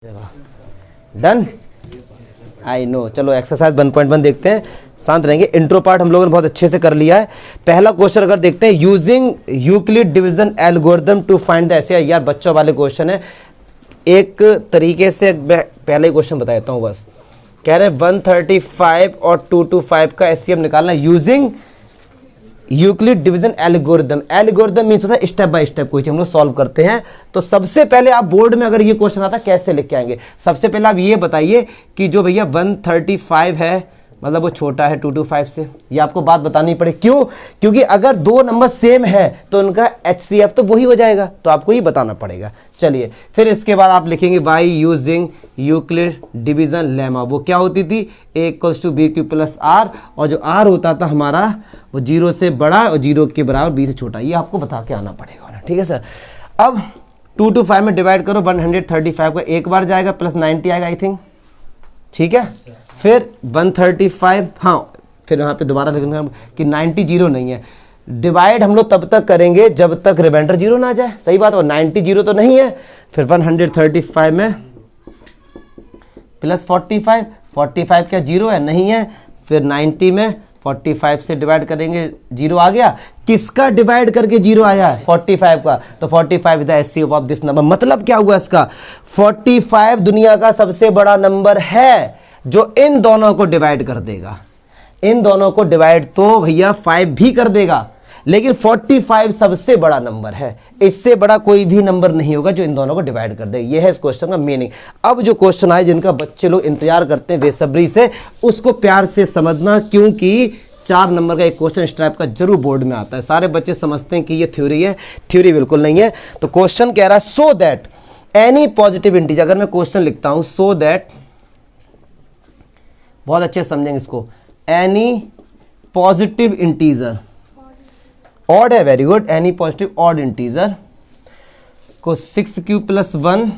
Done. I know. चलो exercise 1.1 देखते हैं, शांत रहेंगे। इंट्रो पार्ट हम लोगों ने बहुत अच्छे से कर लिया है। पहला क्वेश्चन अगर देखते हैं, using Euclid division algorithm to find the SA. यार बच्चों वाले क्वेश्चन है, एक तरीके से पहले ही क्वेश्चन बता देता हूँ बस। कह रहे हैं 135 और 225 का एससीएफ निकालना using Euclid division algorithm. Algorithm means होता है स्टेप बाय स्टेप कोई चीज हम लोग सॉल्व करते हैं। तो सबसे पहले आप बोर्ड में अगर ये क्वेश्चन आता कैसे लिख के आएंगे, सबसे पहले आप ये बताइए कि जो भैया 135 है मतलब वो छोटा है 225 से। ये आपको बात बतानी पड़े, क्यों? क्योंकि अगर दो नंबर सेम है तो उनका एचसीएफ तो वही हो जाएगा, तो आपको ये बताना पड़ेगा। चलिए फिर इसके बाद आप लिखेंगे by using Euclid division lemma. वो क्या होती थी? a equals to b q plus r, और जो आर होता था हमारा वो 0 से बड़ा और 0 के बराबर b से छोटा। ये आपको बता के आना पड़ेगा ना, ठीक है सर। अब 2 to 5 में डिवाइड करो, 135 का एक बार जाएगा प्लस 90 आएगा आई थिंक, ठीक है। फिर 135, हाँ फिर यहाँ पे दोबारा लिखना कि 90 जीरो नहीं है। डिवाइड हम लोग तब तक करेंगे जब तक रिमाइंडर जीरो ना आ जाए, सही बात। और 90 जीरो तो नहीं है। फिर 135 में प्लस 45 क्या जीरो है? नहीं है। फिर 90 में 45 से डिवाइड करेंगे, जीरो आ गया। किसका डिवाइड करके जीरो आया है? 45 का। तो 45 is the HCF of this number. मतलब क्या हुआ इसका? 45 दुनिया का सबसे बड़ा नंबर है जो इन दोनों को डिवाइड कर देगा। इन दोनों को डिवाइड तो भैया 5 भी कर देगा, लेकिन 45 सबसे बड़ा नंबर है। इससे बड़ा कोई भी नंबर नहीं होगा जो इन दोनों को डिवाइड कर दे। ये है इस क्वेश्चन का मीनिंग। अब जो क्वेश्चन आए जिनका बच्चे लोग इंतजार करते हैं बेसब्री से, उसको प्यार से समझना, क्योंकि 4 नंबर का एक क्वेश्चन इस टाइप का जरूर बोर्ड में आता है। सारे बच्चे समझते हैं कि ये थ्योरी है, थ्योरी बिल्कुल नहीं है। तो क्वेश्चन कह रहा है so that any positive integer. अगर मैं क्वेश्चन लिखता हूं सो दैट, बहुत अच्छे समझेंगे इसको, एनी पॉजिटिव इंटीजर, ऑड है, very good, any positive odd integer को 6q + 1,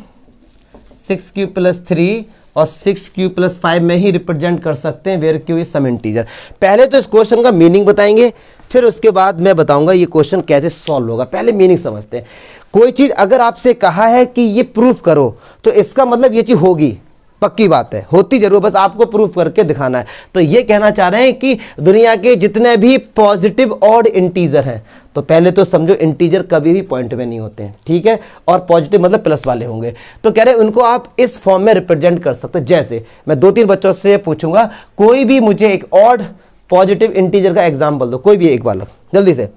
6q + 3 और 6q + 5 में ही रिप्रेजेंट कर सकते हैं, where q is some integer. पहले तो इस क्वेश्चन का मीनिंग बताएंगे, फिर उसके बाद मैं बताऊंगा ये क्वेश्चन कैसे सॉल्व होगा। पहले मीनिंग समझते हैं। कोई चीज अगर आपसे कहा है कि ये प्रूफ करो, तो इसका मतलब ये चीज होगी, पक्की बात है, होती जरूर, बस आपको प्रूफ करके दिखाना है। तो ये कहना चाह रहे हैं कि दुनिया के जितने भी पॉजिटिव ऑड इंटीजर हैं, तो पहले तो समझो इंटीजर कभी भी पॉइंट में नहीं होते हैं, ठीक है। और पॉजिटिव मतलब प्लस वाले होंगे। तो कह रहे हैं उनको आप इस फॉर्म में रिप्रेजेंट कर सकते हो। जैसे मैं 2-3 बच्चों से पूछूंगा, कोई भी मुझे एक ऑड पॉजिटिव इंटीजर का एग्जाम्पल दो, कोई भी एक बालक, जल्दी से,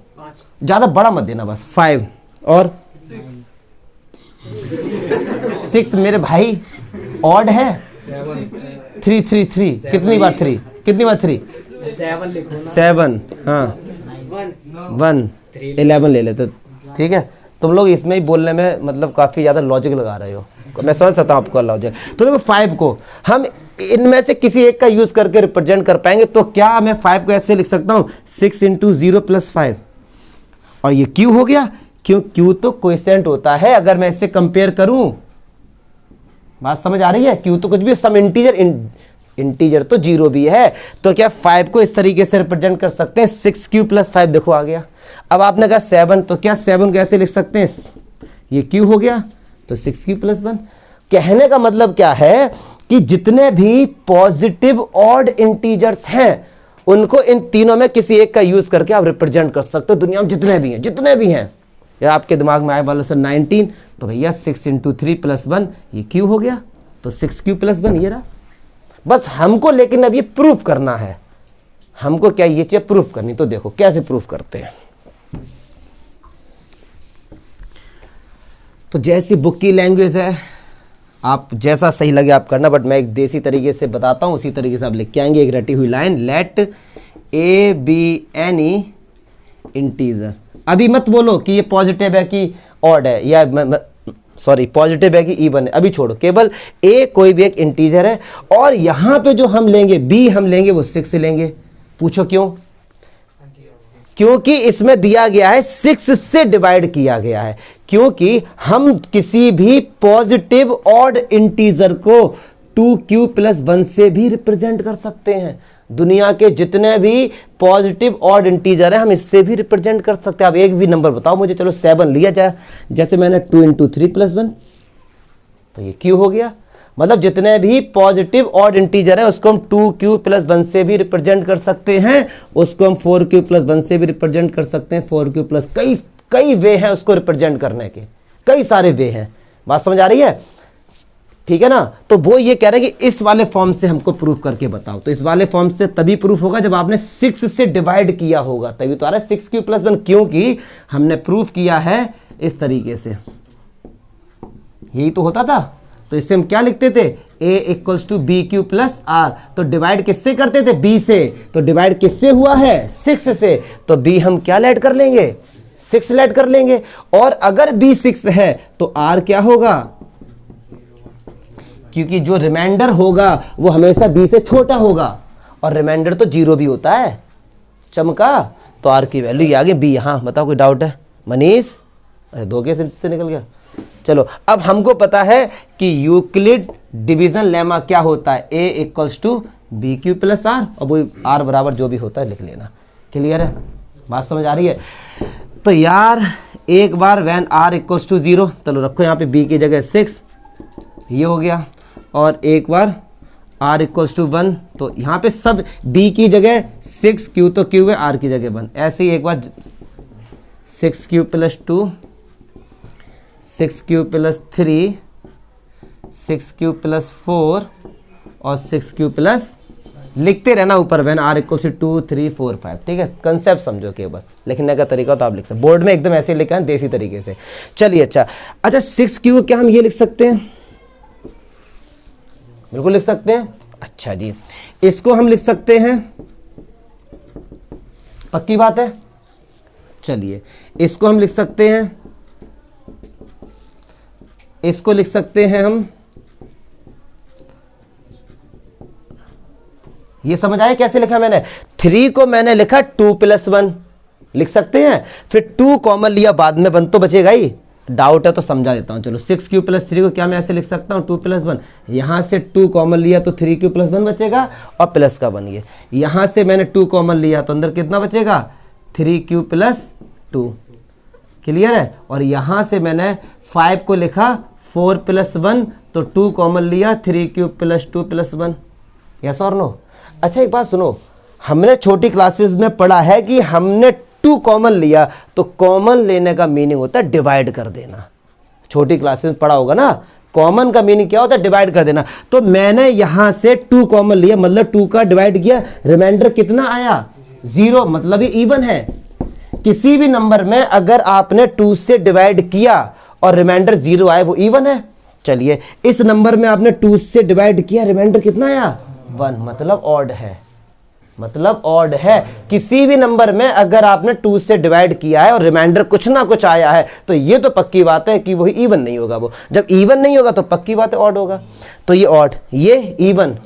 ज्यादा बड़ा मत देना, बस 5 और 6 मेरे भाई ऑड है। 3 3 3 कितनी बार 3? कितनी बार 3? 7, हाँ 1 11 ले लेते, ठीक है। तुम लोग इसमें ही बोलने में मतलब काफी ज्यादा लॉजिक लगा रहे हो, मैं समझ सकता हूँ आपको लॉजिक। तो देखो 5 को हम इनमें से किसी एक का यूज करके रिप्रेजेंट कर पाएंगे। तो क्या मैं 5 को ऐसे लिख सकता हूँ 6 × 0 + 5, और ये q हो गया। क्यों? q तो कोएफिशिएंट होता है। अगर मैं इससे कंपेयर करूं, बात समझ आ रही है? q तो कुछ भी, सम इंटीजर, इंटीजर तो 0 भी है। तो क्या 5 को इस तरीके से रिप्रेजेंट कर सकते हैं? 6q + 5 देखो आ गया। अब आपने कहा 7, तो क्या 7 कैसे लिख सकते हैं? ये q हो गया, तो 6q + 1। कहने का मतलब क्या है कि जितने भी पॉजिटिव ऑड इंटीजर्स हैं उनको इन तीनों में किसी एक का यूज करके आप रिप्रेजेंट कर सकते हो। दुनिया में जितने भी हैं, या आपके दिमाग में आए वाला सर 19, तो भैया 6 × 3 + 1, ये q हो गया, तो 6q + 1 ये रहा। बस हमको लेकिन अब ये प्रूफ करना है। हमको क्या ये चीज प्रूफ करनी, तो देखो कैसे प्रूफ करते हैं। तो जैसी बुक की लैंग्वेज है, आप जैसा सही लगे आप करना, बट मैं एक देसी तरीके से बताता हूं, उसी तरीके से आप लिख के आएंगे। एक रटी हुई line, let a be any integer. अभी मत बोलो कि ये पॉजिटिव है कि ऑड है, या सॉरी पॉजिटिव है कि इवन है, अभी छोड़ो। केवल a कोई भी एक इंटीजर है, और यहां पे जो हम लेंगे b हम लेंगे वो 6 लेंगे। पूछो क्यों? क्योंकि इसमें दिया गया है 6 से डिवाइड किया गया है। क्योंकि हम किसी भी पॉजिटिव ऑड इंटीजर को 2q + 1 से भी रिप्रेजेंट कर सकते हैं। दुनिया के जितने भी पॉजिटिव ऑड इंटीजर है हम इससे भी रिप्रेजेंट कर सकते हैं। आप एक भी नंबर बताओ मुझे, चलो 7 लिया जाए, जैसे मैंने 2 × 3 + 1, तो ये q हो गया। मतलब जितने भी पॉजिटिव ऑड इंटीजर है उसको हम 2q + 1 से भी रिप्रेजेंट कर सकते हैं, उसको हम 4q + 1 से भी रिप्रेजेंट कर सकते हैं, 4q + कई वे हैं उसको रिप्रेजेंट करने के, कई सारे वे हैं। बात समझ आ रही है? ठीक है ना। तो वो ये कह रहे हैं कि इस वाले फॉर्म से हमको प्रूफ करके बताओ। तो इस वाले फॉर्म से तभी प्रूफ होगा जब आपने 6 से डिवाइड किया होगा, तभी तो आ रहा है 6q + 1, क्योंकि हमने प्रूफ किया है इस तरीके से। यही तो होता था। तो इससे हम क्या लिखते थे, a = bq + r। तो डिवाइड किससे करते थे, b से। तो डिवाइड किससे हुआ है, 6 से। तो b हम क्या ऐड कर लेंगे, 6 ऐड कर लेंगे। और अगर b 6 है तो r क्या होगा, क्योंकि जो रिमाइंडर होगा वो हमेशा b से छोटा होगा, और रिमाइंडर तो 0 भी होता है। चमका। तो r की वैल्यू आ गई b। हाँ बताओ, कोई डाउट है मनीष? अरे धोखे से निकल गया। चलो, अब हमको पता है कि यूक्लिड डिवीजन लेमा क्या होता है, a = bq + r, और वो r बराबर जो भी होता है लिख लेना। क्लियर है? बात समझ आ रही है? तो यार एक बार व्हेन r = 0, चलो रखो यहाँ पे b की जगह 6, ये हो गया। और एक बार r = 1, तो यहाँ पे सब b की जगह 6, q तो q है, r की जगह 1। ऐसे ही एक बार 6q + 2, 6q + 3, 6q + 4 और 6q+, लिखते रहना ऊपर व्हेन r = 2, 3, 4, 5। ठीक है, कंसेप्ट समझो केवल, लिखने का तरीका तो आप लिख सकते, बोर्ड में एकदम ऐसे लिखा है देसी तरीके से। चलिए अच्छा 6q क्या हम ये लिख सकते हैं, बिल्कुल लिख सकते हैं। अच्छा जी, इसको हम लिख सकते हैं, पक्की बात है। चलिए इसको हम लिख सकते हैं, इसको लिख सकते हैं हम, ये समझ आया कैसे लिखा मैंने। 3 को मैंने लिखा 2 + 1 लिख सकते हैं, फिर 2 कॉमन लिया, बाद में 1 तो बचेगा ही। डाउट है तो समझा देता हूं। चलो 6q + 3 को क्या मैं ऐसे लिख सकता हूं, 2 + 1। यहां से 2 कॉमन लिया तो 3q + 1 बचेगा, और प्लस का 1 ये। यहां से मैंने 2 कॉमन लिया तो अंदर कितना बचेगा, 3q + 2। क्लियर है? और यहां से मैंने 5 को लिखा 4 + 1, तो 2 कॉमन लिया, 3q + 2 + 1। यस और नो? अच्छा एक बात सुनो, हमने छोटी क्लासेस में पढ़ा है कि हमने 2 कॉमन लिया, तो कॉमन लेने का मीनिंग होता है डिवाइड कर देना। छोटी क्लासेस में पढ़ा होगा ना, कॉमन का मीनिंग क्या होता है, डिवाइड कर देना। तो मैंने यहां से 2 कॉमन लिया, मतलब 2 का डिवाइड किया, रिमाइंडर कितना आया, 0, मतलब ये इवन है। किसी भी नंबर में अगर आपने 2 से डिवाइड किया और रिमाइंडर 0 आए, वो इवन है। चलिए इस नंबर में आपने 2 से डिवाइड किया, रिमाइंडर कितना आया, 1, मतलब ऑड है, मतलब ऑड है। किसी भी नंबर में अगर आपने 2 से डिवाइड किया है और रिमाइंडर कुछ ना कुछ आया है, तो ये तो पक्की बात है कि वो इवन नहीं होगा। वो जब इवन नहीं होगा तो पक्की बात है ऑड होगा। तो ये ऑड, ये इवन,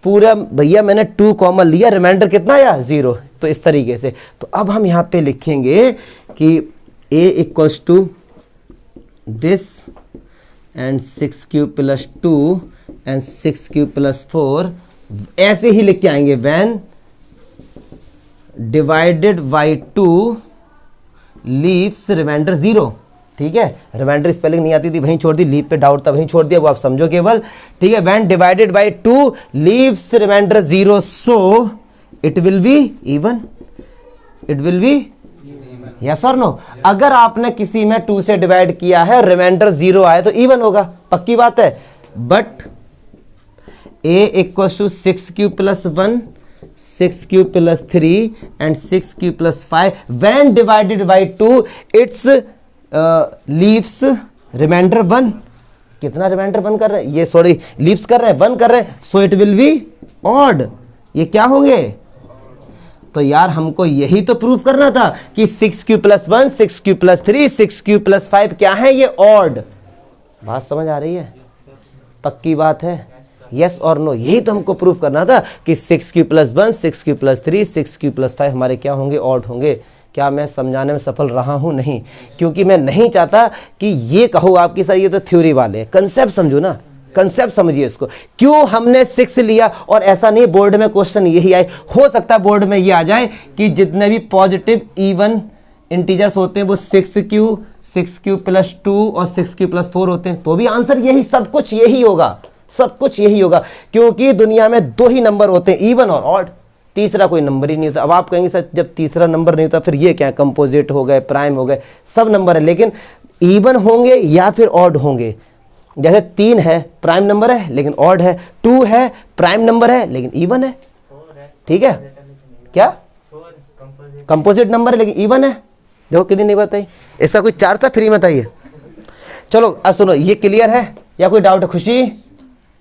पूरा भैया मैंने 2 कॉमन लिया, रिमाइंडर कितना आया, 0। तो इस तरीके से। तो अब हम यहां पे लिखेंगे कि a = this and 6q + 2 and 6q + 4, ऐसे ही लिख के आएंगे, when divided by 2 leaves remainder 0। ठीक है, रिमाइंडर स्पेलिंग नहीं आती थी, वहीं छोड़ दी, लीप पे डाउट था वहीं छोड़ दिया, वो आप समझो केवल। ठीक है, when divided by 2 leaves remainder 0, so it will be even, it will be yes और नो। अगर आपने किसी में 2 से डिवाइड किया है, रिमाइंडर 0 आए, तो इवन होगा, पक्की बात है। But a = 6q + 1, 6q + 3 and 6q + 5, when divided by 2 its leaves remainder 1। कितना रिमाइंडर 1 कर रहे हैं, ये सॉरी लीव्स कर रहे हैं, 1 कर रहे हैं, so it will be odd. ये क्या होंगे, तो यार हमको यही तो प्रूफ करना था कि 6q + 1, 6q + 3, 6q + 5 क्या है, ये ऑड। बात समझ आ रही है, पक्की बात है, यस और नो। यही तो हमको प्रूफ करना था कि 6q + 1, 6q + 3, 6q + 5 हमारे क्या होंगे, ऑड होंगे। क्या मैं समझाने में सफल रहा हूं, नहीं, क्योंकि मैं नहीं चाहता कि ये कहो आपकी सर ये तो थ्योरी वाले, कंसेप्ट समझो ना, कंसेप्ट समझिए इसको। क्यों हमने 6 लिया, और ऐसा नहीं बोर्ड में क्वेश्चन यही आए, हो सकता है बोर्ड में ये आ जाए कि जितने भी पॉजिटिव इवन इंटीजर्स होते हैं वो 6q + 2 और 6q + 4 होते हैं, तो भी आंसर यही, सब कुछ यही होगा। सब कुछ यही होगा, क्योंकि दुनिया में दो ही नंबर होते हैं, इवन और ऑड, तीसरा कोई नंबर ही नहीं होता। अब आप कहेंगे सर जब तीसरा नंबर नहीं होता फिर ये क्या, कंपोजिट हो गए, प्राइम हो गए, सब नंबर है, लेकिन इवन होंगे या फिर ऑड होंगे। जैसे 3 है प्राइम नंबर है लेकिन ऑड है, 2 है प्राइम नंबर है लेकिन इवन है, ठीक है, क्या कंपोजिट नंबर है लेकिन इवन है। देखो कितनी नहीं बताई, इसका कोई चार्ज था फ्री में था ये। चलो अब सुनो, ये क्लियर है या कोई डाउट है? खुशी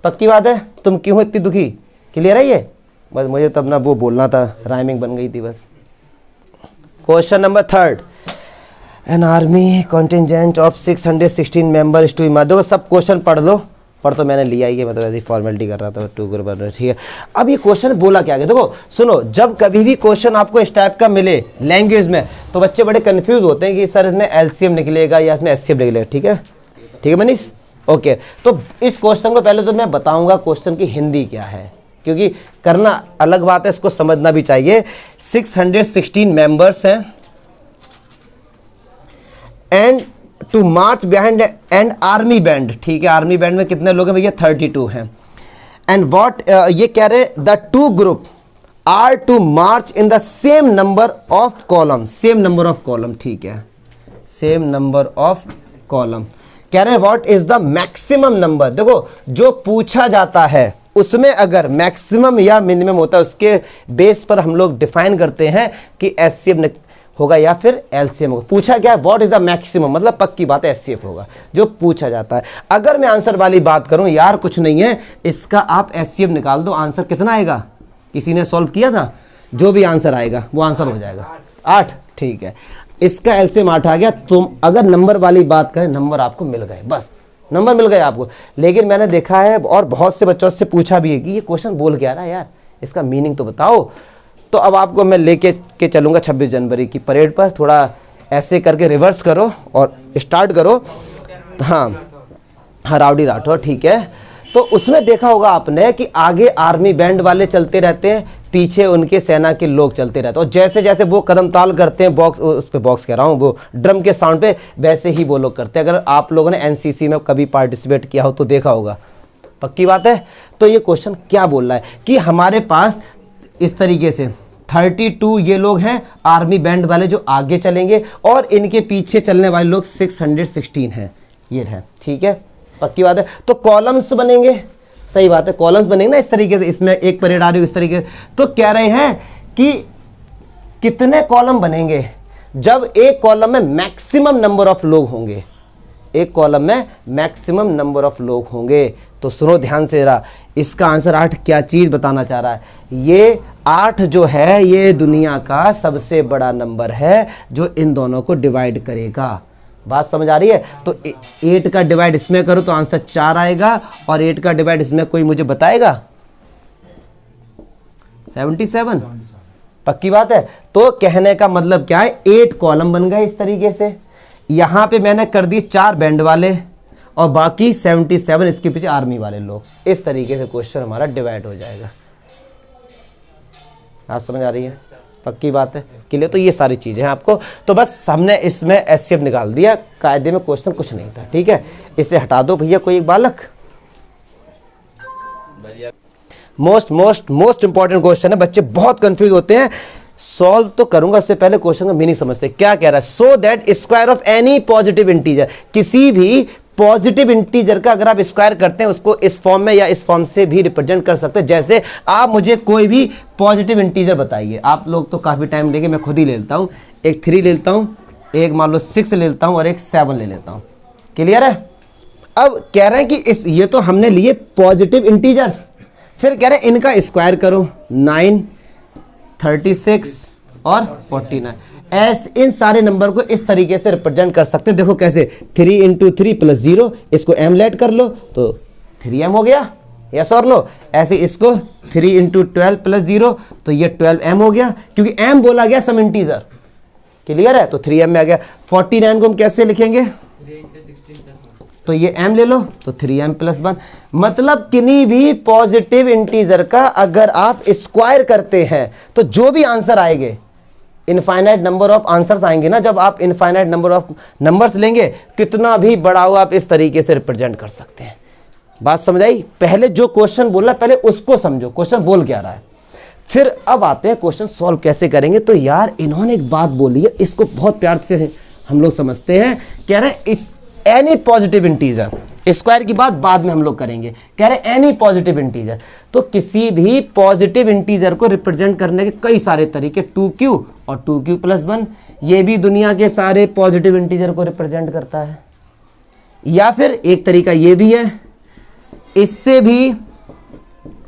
पक्की बात है, तुम क्यों हो इतनी दुखी? क्लियर है ये? बस मुझे तब ना वो बोलना था, राइमिंग बन गई थी बस। Question number 3, an army contingent of 616 members to emerge. देखो सब क्वेश्चन पढ़ लो, पढ़ तो मैंने लिया ही है, मतलब ऐसी फॉर्मेलिटी कर रहा था, 2 ग्रुप, ठीक है। अब ये क्वेश्चन बोला क्या गया, देखो सुनो, जब कभी भी क्वेश्चन आपको इस टाइप का मिले लैंग्वेज में तो बच्चे बड़े कंफ्यूज होते हैं कि सर इसमें एलसीएम निकलेगा या इसमें एचसीएफ निकलेगा, ठीक है, ठीक है मनीष, ओके। तो इस क्वेश्चन को पहले तो मैं बताऊंगा क्वेश्चन की हिंदी क्या है, क्योंकि करना अलग बात है, इसको समझना भी चाहिए। 616 मेंबर्स हैं and to march behind and army band, ठीक है, आर्मी बैंड में कितने लोग हैं भैया? 32 हैं। एंड व्हाट ये कह रहे the 2 group are to march in the same number of column, same number of column, ठीक है, सेम नंबर ऑफ कॉलम। कह रहे हैं what is the maximum number. देखो जो पूछा जाता है उसमें अगर मैक्सिमम या मिनिमम होता है उसके बेस पर हम लोग डिफाइन करते हैं कि एचसीएफ होगा या फिर एलसीएम होगा। पूछा क्या है? व्हाट इज द मैक्सिमम, मतलब पक्की बात है एचसीएफ होगा जो पूछा जाता है। अगर मैं आंसर वाली बात करूं, यार कुछ नहीं है, इसका आप एचसीएफ निकाल दो, आंसर कितना आएगा? किसी ने सॉल्व किया था? जो भी आंसर आएगा वो आंसर हो जाएगा 8, ठीक है, इसका एलसीएम 8 आ गया। तुम अगर नंबर वाली बात करें, नंबर आपको मिल गए, बस नंबर मिल गए आपको। लेकिन मैंने देखा है और बहुत से बच्चों से पूछा भी है कि ये क्वेश्चन बोल क्या रहा है यार, इसका मीनिंग तो बताओ। तो अब आपको मैं लेके के चलूंगा 26 जनवरी की परेड पर, थोड़ा ऐसे करके रिवर्स करो और स्टार्ट करो। हाँ हाँ, राउडी राठौर, ठीक है। तो उसमें देखा होगा आपने कि आगे आर्मी बैंड वाले चलते रहते हैं, पीछे उनके सेना के लोग चलते रहते हैं, और जैसे जैसे वो कदम ताल करते हैं, बॉक्स उस पे बॉक्स कह रहा हूँ, वो ड्रम के साउंड पे, वैसे ही वो लोग करते हैं। अगर आप लोगों ने एनसीसी में कभी पार्टिसिपेट किया हो तो देखा होगा, पक्की बात है। तो ये क्वेश्चन क्या बोल रहा है कि हमारे पास इस तरीके से 32 ये लोग हैं आर्मी बैंड वाले जो आगे चलेंगे, और इनके पीछे चलने वाले लोग 616 हैं, ये है, ठीक है, पक्की बात है। तो कॉलम्स बनेंगे, सही बात है, कॉलम्स बनेंगे ना इस तरीके से, इसमें एक परेड आ रही है इस तरीके से। तो कह रहे हैं कि कितने कॉलम बनेंगे जब एक कॉलम में मैक्सिमम नंबर ऑफ लोग होंगे, एक कॉलम में मैक्सिमम नंबर ऑफ लोग होंगे। तो सुनो ध्यान से जरा, इसका आंसर 8 क्या चीज बताना चाह रहा है? ये 8 जो है ये दुनिया का सबसे बड़ा नंबर है जो इन दोनों को डिवाइड करेगा। बात समझ आ रही है? तो 8 का डिवाइड इसमें करो तो आंसर 4 आएगा, और 8 का डिवाइड इसमें कोई मुझे बताएगा? 77, पक्की बात है। तो कहने का मतलब क्या है, 8 कॉलम बन गए इस तरीके से। यहां पे मैंने कर दिए 4 बैंड वाले और बाकी 77 इसके पीछे आर्मी वाले लोग, इस तरीके से क्वेश्चन हमारा डिवाइड हो जाएगा। बात समझ आ रही है? पक्की बात है के लिए। तो ये सारी चीजें हैं आपको, तो बस हमने इसमें एचसीएफ निकाल दिया, कायदे में क्वेश्चन कुछ नहीं था, ठीक है। इसे हटा दो भैया, कोई एक बालक। Most most most important question है, बच्चे बहुत कंफ्यूज होते हैं। सॉल्व तो करूंगा, उससे पहले क्वेश्चन का मीनिंग समझते हैं। क्या कह रहा है? So that square of any positive integer, किसी भी पॉजिटिव इंटीजर का अगर आप स्क्वायर करते हैं उसको इस फॉर्म में या इस फॉर्म से भी रिप्रेजेंट कर सकते हैं। जैसे आप मुझे कोई भी पॉजिटिव इंटीजर बताइए, आप लोग तो काफी टाइम लेंगे, मैं खुद ही ले लेता हूं। एक 3 ले लेता हूं, एक मान लो 6 ले लेता हूं, और एक 7 ले लेता हूं। क्लियर है? अब कह रहे हैं कि इस ये तो हमने लिए पॉजिटिव इंटीजर्स, फिर कह रहे हैं इनका स्क्वायर करो, 9, 36 और 49। ऐसे इन सारे नंबर को इस तरीके से रिप्रेजेंट कर सकते हैं। देखो कैसे, 3 × 3 + 0, इसको m लेट कर लो तो 3m हो गया, यस और नो। ऐसे इसको 3 × 12 + 0 तो ये 12m हो गया, क्योंकि m बोला गया सम इंटीजर। क्लियर है? तो 3m में आ गया। 49 को हम कैसे लिखेंगे? तो ये m ले लो तो 3m + 1। मतलब किन्हीं भी पॉजिटिव इंटीजर का अगर आप स्क्वायर करते हैं तो जो भी आंसर आएंगे, इनफाइनाइट नंबर ऑफ आंसर्स आएंगे ना, जब आप इनफाइनाइट नंबर ऑफ नंबर्स लेंगे, कितना भी बड़ा हो आप इस तरीके से रिप्रेजेंट कर सकते हैं। बात समझ आई? पहले जो क्वेश्चन बोला पहले उसको समझो, क्वेश्चन बोल क्या रहा है, फिर अब आते हैं क्वेश्चन सॉल्व कैसे करेंगे। तो यार इन्होंने एक बात बोली है, इसको बहुत प्यार से हम लोग समझते हैं। कह रहे हैं इस एनी पॉजिटिव इंटीजर, स्क्वायर की बात बाद में हम लोग करेंगे, कह रहे हैं एनी पॉजिटिव इंटीजर, तो किसी भी पॉजिटिव इंटीजर को रिप्रेजेंट करने के कई सारे तरीके, 2q और 2q प्लस 1, ये भी दुनिया के सारे पॉजिटिव इंटीजर को रिप्रेजेंट करता है। या फिर एक तरीका ये भी है, इससे भी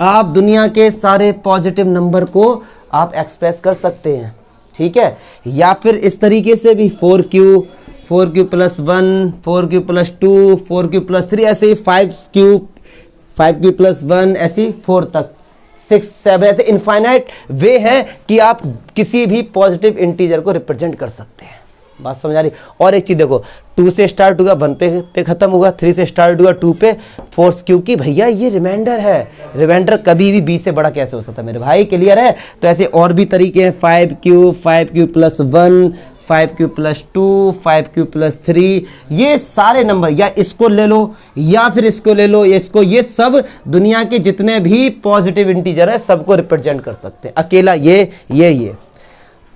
आप दुनिया के सारे पॉजिटिव नंबर को आप एक्सप्रेस कर सकते हैं, ठीक है। या फिर इस तरीके से भी 4q plus 1, 4q plus 2, 4q plus 3, ऐसे ही 5q प्लस 1, ऐसे 4 तक, 6, 7, ऐसे इनफाइनाइट वे है कि आप किसी भी पॉजिटिव इंटीजर को रिप्रेजेंट कर सकते हैं। बात समझ आ रही? और एक चीज देखो, 2 से स्टार्ट होगा 1 पे खत्म होगा, 3 से स्टार्ट होगा 2 पे, 4, क्योंकि भैया ये रिमाइंडर है, रिमाइंडर कभी भी 20 से बड़ा कैसे हो सकता है मेरे भाई, क्लियर है? तो ऐसे और भी तरीके हैं, 5q plus 1, 5q plus 2, 5q plus 3, ये सारे नंबर, या इसको ले लो या फिर इसको ले लो, इसको, ये सब दुनिया के जितने भी पॉजिटिव इंटीजर है सबको रिप्रेजेंट कर सकते हैं, अकेला ये।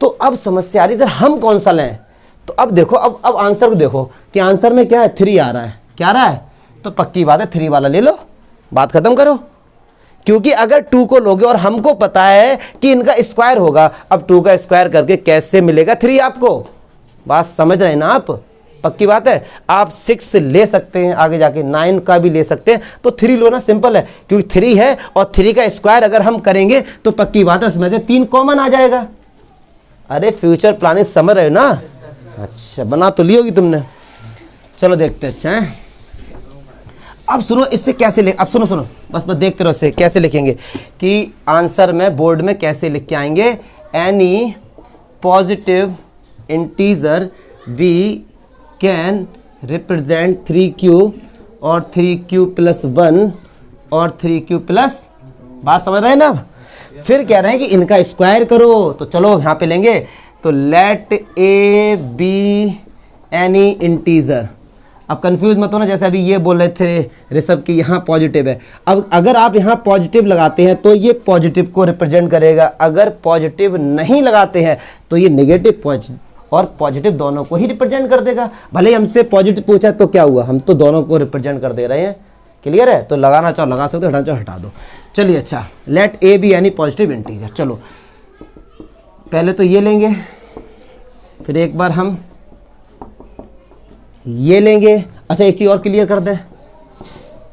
तो अब समस्या आ रही है हम कौन सा लें? तो अब देखो, अब आंसर को देखो कि आंसर में क्या है, 3 आ रहा है, क्या आ रहा है? तो पक्की बात है 3 वाला ले लो, बात खत्म करो। क्योंकि अगर 2 को लोगे और हमको पता है कि इनका स्क्वायर होगा, अब 2 का स्क्वायर करके कैसे मिलेगा 3 आपको? बात समझ रहे हैं ना आप? पक्की बात है। आप 6 ले सकते हैं, आगे जाके 9 का भी ले सकते हैं, तो 3 लो ना, सिंपल है, क्योंकि 3 है और 3 का स्क्वायर अगर हम करेंगे तो पक्की बात है उसमें से 3 कॉमन आ जाएगा। अरे फ्यूचर प्लानिंग समझ रहे हो ना? अच्छा, बना तो ली होगी तुमने, चलो देखते हैं। अच्छा है, अब सुनो इससे कैसे लिख, अब सुनो बस देखते रहो इससे कैसे लिखेंगे कि आंसर में बोर्ड में कैसे लिख के आएंगे। Any positive integer we can represent 3q और 3q प्लस 1 और 3q प्लस, बात समझ रहे हैं ना? फिर कह रहे हैं कि इनका स्क्वायर करो, तो चलो यहाँ पे लेंगे, तो let a be any integer. अब कंफ्यूज मत होना, जैसे अभी ये बोल रहे थे ऋषभ की यहाँ पॉजिटिव है, अब अगर आप यहाँ पॉजिटिव लगाते हैं तो ये पॉजिटिव को रिप्रेजेंट करेगा, अगर पॉजिटिव नहीं लगाते हैं तो ये नेगेटिव और पॉजिटिव दोनों को ही रिप्रेजेंट कर देगा। भले ही हमसे पॉजिटिव पूछा तो क्या हुआ, हम तो दोनों को रिप्रेजेंट कर दे रहे हैं, क्लियर है? तो लगाना चाहो लगा सकते हो, हटाना चाहो हटा दो। चलिए अच्छा, let a be any positive integer. चलो पहले तो ये लेंगे, फिर एक बार हम ये लेंगे। अच्छा एक चीज और क्लियर कर दें,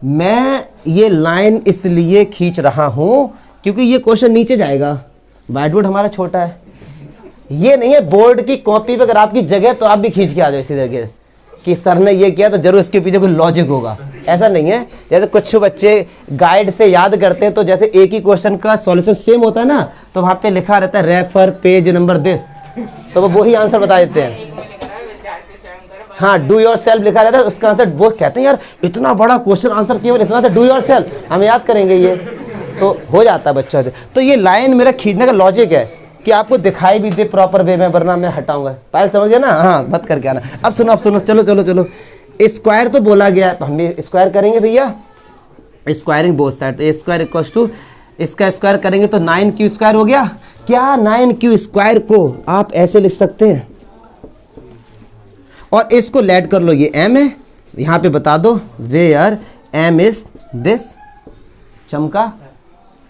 मैं ये लाइन इसलिए खींच रहा हूं क्योंकि ये क्वेश्चन नीचे जाएगा, व्हाइट बोर्ड हमारा छोटा है, ये नहीं है बोर्ड की कॉपी पे अगर आपकी जगह तो आप भी खींच के आ जाओ इसी तरीके कि सर ने ये किया तो जरूर इसके पीछे कोई लॉजिक होगा, ऐसा नहीं है। जैसे कुछ बच्चे गाइड से याद करते हैं तो जैसे एक ही क्वेश्चन का सॉल्यूशन सेम होता है ना, तो वहां पे लिखा रहता है रेफर पेज नंबर दिस, तो वो वही आंसर बता देते हैं। हाँ, डू योर सेल्फ लिखा रहता है, उसका आंसर वो कहते हैं यार इतना बड़ा क्वेश्चन आंसर केवल इतना था, डू योर सेल्फ, हम याद करेंगे ये, तो हो जाता है बच्चा। तो ये लाइन मेरा खींचने का लॉजिक है कि आपको दिखाई भी दे प्रॉपर वे में, वरना मैं हटाऊंगा। पहले समझ गया ना? हाँ, मत करके आना। अब सुनो चलो स्क्वायर तो बोला गया, तो हम भी स्क्वायर करेंगे भैया, स्क्वायरिंग बोथ साइड, तो ए स्क्वायर इक्वल्स टू, इसका स्क्वायर करेंगे तो 9q स्क्वायर हो गया। क्या 9q स्क्वायर को आप ऐसे लिख सकते हैं और इसको लेट कर लो, ये m है, यहां पे बता दो वेयर m इज दिस, चमका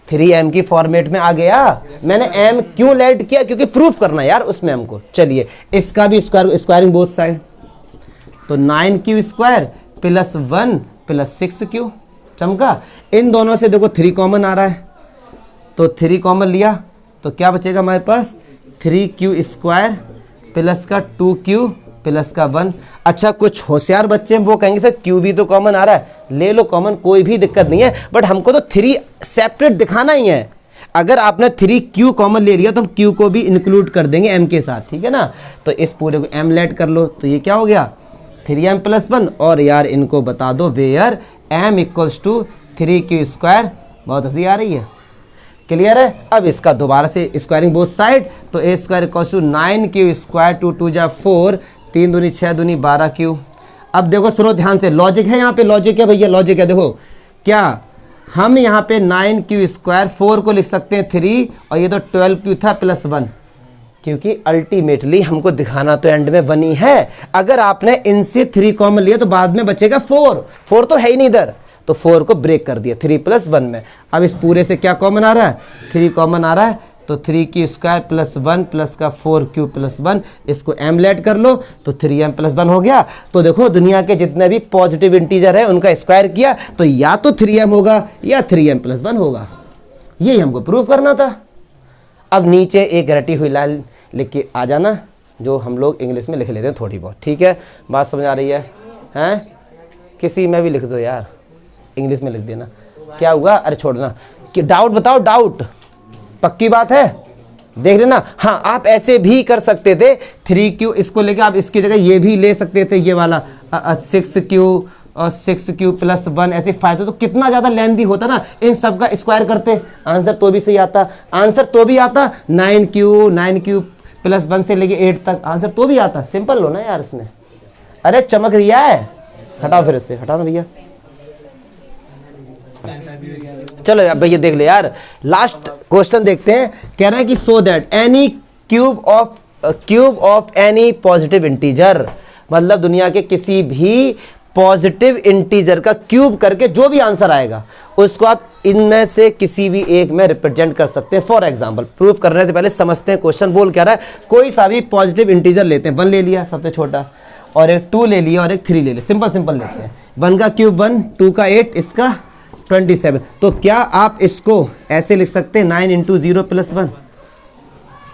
3m की फॉर्मेट में आ गया। मैंने m क्यों लेट किया? क्योंकि प्रूफ करना यार उसमें हमको। चलिए इसका भी स्क्वायरिंग बोथ साइड, तो 9q square plus 1 plus 6q, चमका। इन दोनों से देखो 3 कॉमन आ रहा है, तो 3 कॉमन लिया तो क्या बचेगा हमारे पास, 3q स्क्वायर प्लस का 2q प्लस का 1। अच्छा कुछ होशियार बच्चे हैं वो कहेंगे सर q भी तो कॉमन आ रहा है, ले लो कॉमन, कोई भी दिक्कत नहीं है, बट हमको तो 3 सेपरेट दिखाना ही है। अगर आपने 3q कॉमन ले लिया तो हम q को भी इंक्लूड कर देंगे m के साथ, ठीक है ना? तो इस पूरे को m लेट कर लो, तो ये क्या हो गया 3m प्लस 1, और यार इनको बता दो where m equals to 3q square. बहुत हंसी आ रही है, क्लियर है? अब इसका दोबारा से स्क्वायरिंग बोथ साइड, तो A square equals to 9q square, 2 2 जा 4, 3 दूनी 6 दूनी 12q। अब देखो सुनो ध्यान से, लॉजिक है यहाँ पे, लॉजिक है भैया, लॉजिक है। देखो क्या हम यहाँ पे 9q², 4 को लिख सकते हैं 3, और ये तो 12q था +1, क्योंकि अल्टीमेटली हमको दिखाना तो एंड में 1 ही है। अगर आपने इनसे 3 कॉमन लिया तो बाद में बचेगा 4 तो है ही नहीं इधर, तो 4 को ब्रेक कर दिया 3 + 1 में। अब इस पूरे से क्या कॉमन आ रहा है, 3 कॉमन आ रहा है, तो 3q² + 1 प्लस का 4q + 1, इसको m लेट कर लो तो 3m + 1 हो गया। तो देखो दुनिया के जितने भी पॉजिटिव इंटीजर है उनका स्क्वायर किया तो या तो 3m होगा या 3m + 1 होगा, यही हमको प्रूव करना था। अब नीचे एक रटी हुई लाइन लिख के आ जाना, जो हम लोग इंग्लिश में लिख लेते हैं थोड़ी बहुत, ठीक है, बात समझ आ रही है? हैं किसी में भी लिख दो यार, इंग्लिश में लिख देना, क्या हुआ? अरे छोड़ना, कि डाउट बताओ, डाउट पक्की बात है, देख लेना। हाँ आप ऐसे भी कर सकते थे, 3q इसको लेके आप इसकी जगह ये भी ले सकते थे, ये वाला 6q और 6q + 1 ऐसे फायदे, तो कितना ज़्यादा लेंदी होता ना, इन सब का स्क्वायर करते, आंसर तो भी सही आता, आंसर तो भी आता 9q + 1 से लेके 8 तक आंसर तो भी आता। सिंपल लो ना यार इसमें, अरे चमक रिया है, हटाओ फिर इससे, हटाओ ना भैया। चलो यार भैया देख ले यार, लास्ट क्वेश्चन देखते हैं। कह रहा है कि so that any cube of any positive integer, मतलब दुनिया के किसी भी पॉजिटिव इंटीजर का क्यूब करके जो भी आंसर आएगा उसको आप इनमें से किसी भी एक में रिप्रेजेंट कर सकते हैं। फॉर एग्जांपल, प्रूफ करने से पहले समझते हैं क्वेश्चन बोल क्या रहा है। कोई सा भी पॉजिटिव इंटीजर लेते हैं, 1 ले लिया सबसे छोटा, और एक 2 ले लिया और एक 3 ले लिया, सिंपल सिंपल लेते हैं। 1 का क्यूब 1, 2 का 8, इसका 27। तो क्या आप इसको ऐसे लिख सकते हैं 9 × 0 + 1,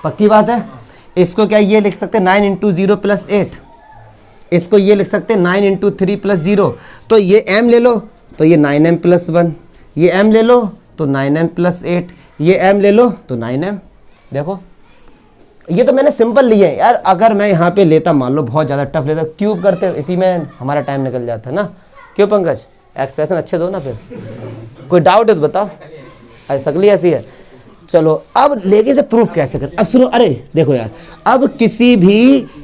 पक्की बात है। इसको क्या ये लिख सकते हैं 9 × 0 + 8, इसको ये लिख सकते हैं 9 × 3 + 0। तो ये m ले लो तो ये 9m + 1, ये m ले लो तो 9m + 8, ये m ले लो तो 9m। देखो ये तो मैंने सिंपल लिए यार, अगर मैं यहाँ पे लेता, मान लो बहुत ज़्यादा टफ लेता, क्यूब करते, इसी में हमारा टाइम निकल जाता है ना। क्यों पंकज, एक्सप्रेशन अच्छे दो ना, फिर कोई डाउट है तो बताओ, अरे सकली ऐसी है। चलो अब लेके से प्रूफ कैसे कर, अब सुनो, अरे देखो यार, अब किसी भी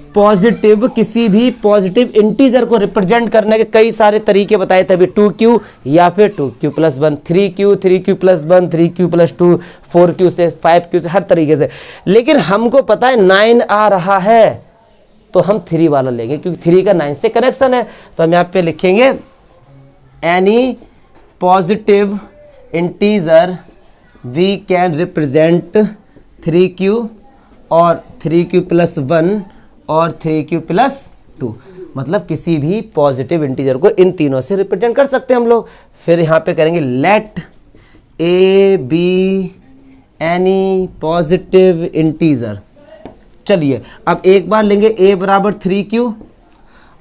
पॉजिटिव इंटीजर को रिप्रेजेंट करने के कई सारे तरीके बताए थे अभी, 2q या फिर 2q + 1, 3q + 1, 3q + 2, 4q से 5q से, हर तरीके से। लेकिन हमको पता है 9 आ रहा है तो हम 3 वाला लेंगे, क्योंकि 3 का 9 से कनेक्शन है। तो हम यहाँ पे लिखेंगे any positive integer we can represent 3q और 3q + 1 और 3q + 2, मतलब किसी भी पॉजिटिव इंटीजर को इन तीनों से रिप्रेजेंट कर सकते हैं हम लोग। फिर यहाँ पे करेंगे let a be any positive integer. चलिए अब एक बार लेंगे a = 3q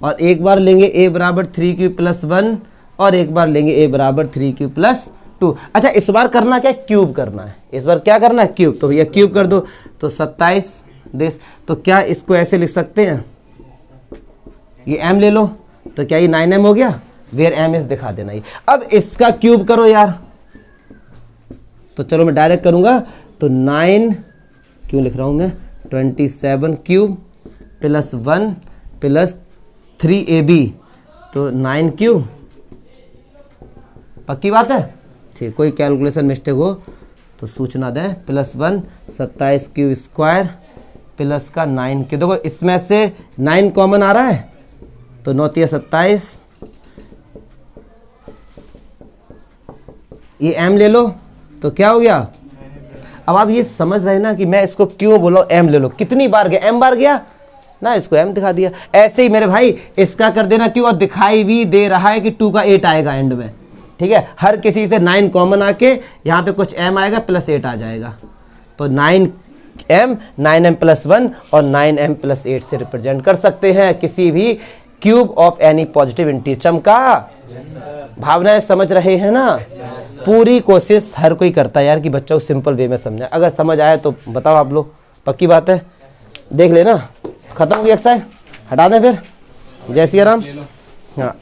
और एक बार लेंगे a = 3q + 1 और एक बार लेंगे a = 3q + 2। अच्छा इस बार करना क्या, क्यूब करना है, इस बार क्या करना है, क्यूब। तो भैया क्यूब कर दो तो 27 देश। तो क्या इसको ऐसे लिख सकते हैं, ये m ले लो तो क्या ये 9m हो गया, वेयर m इज दिखा देना ये। अब इसका क्यूब करो यार, तो चलो मैं डायरेक्ट करूंगा, तो 9 क्यों लिख रहा हूं मैं, 27q + 1 + 3ab, तो 9q, पक्की बात है। ठीक, कोई कैलकुलेशन मिस्टेक हो तो सूचना दें, +1 27q² प्लस का 9q। देखो इसमें से 9 कॉमन आ रहा है तो 9 × 27, ये m ले लो तो क्या हो गया। अब आप ये समझ रहे ना कि मैं इसको क्यों बोला m ले लो, कितनी बार गया, m बार गया ना, इसको m दिखा दिया। ऐसे ही मेरे भाई इसका कर देना क्यों, और दिखाई भी दे रहा है कि 2 का 8 आएगा एंड में, ठीक है। हर किसी से 9 कॉमन आके यहाँ पे कुछ m आएगा प्लस 8 आ जाएगा, तो 9m 9m + 1 और 9m + 8 से रिप्रेजेंट कर सकते हैं किसी भी cube of any positive integer. चमका, भावनाएं समझ रहे हैं ना। पूरी कोशिश हर कोई करता है यार कि बच्चों को सिंपल वे में समझा, अगर समझ आए तो बताओ आप लोग, पक्की बात है। देख लेना, खत्म हो गया एक्सरसाइज, हटा दें फिर, जय सिया राम। हाँ।